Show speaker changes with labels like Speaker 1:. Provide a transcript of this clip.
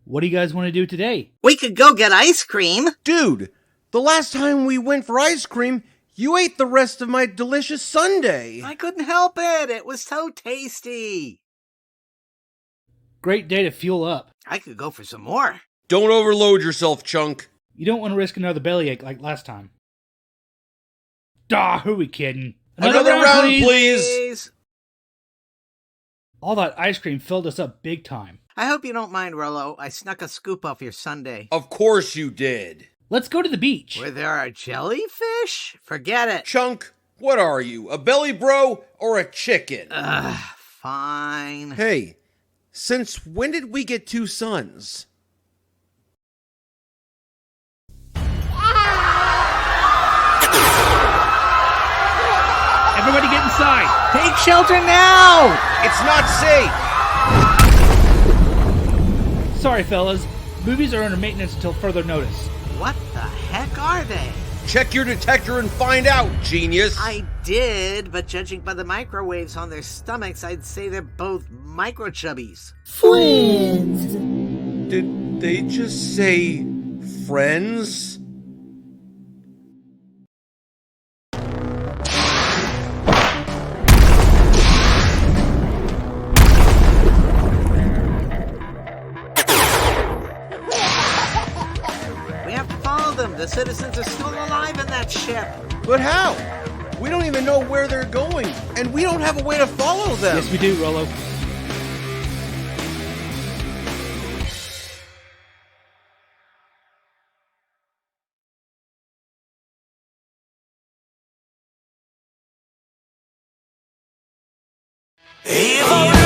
Speaker 1: What do you guys want to do today?
Speaker 2: We could go get ice cream.
Speaker 3: Dude, the last time we went for ice cream, you ate the rest of my delicious sundae.
Speaker 2: I couldn't help it. It was so tasty.
Speaker 1: Great day to fuel up.
Speaker 2: I could go for some more.
Speaker 3: Don't overload yourself, Chunk.
Speaker 1: You don't want to risk another bellyache like last time. Who are we kidding?
Speaker 3: Another round, please.
Speaker 1: All that ice cream filled us up big time.
Speaker 2: I hope you don't mind, Rolo. I snuck a scoop off your sundae.
Speaker 3: Of course you did.
Speaker 1: Let's go to the beach.
Speaker 2: Where there are jellyfish? Forget it.
Speaker 3: Chunk, what are you, a belly bro or a chicken?
Speaker 2: Fine.
Speaker 3: Hey, since when did we get two sons?
Speaker 1: Everybody get inside.
Speaker 2: Take shelter now.
Speaker 3: It's not safe.
Speaker 1: Sorry, fellas. Movies are under maintenance until further notice.
Speaker 2: What the heck are they?
Speaker 3: Check your detector and find out, genius.
Speaker 2: I did, but judging by the microwaves on their stomachs, I'd say they're both microchubbies.
Speaker 4: Friends.
Speaker 3: Did they just say friends?
Speaker 2: The citizens are still alive in that ship.
Speaker 3: But how? We don't even know where they're going, and we don't have a way to follow them.
Speaker 1: Yes, we do, Rolo.
Speaker 5: Evil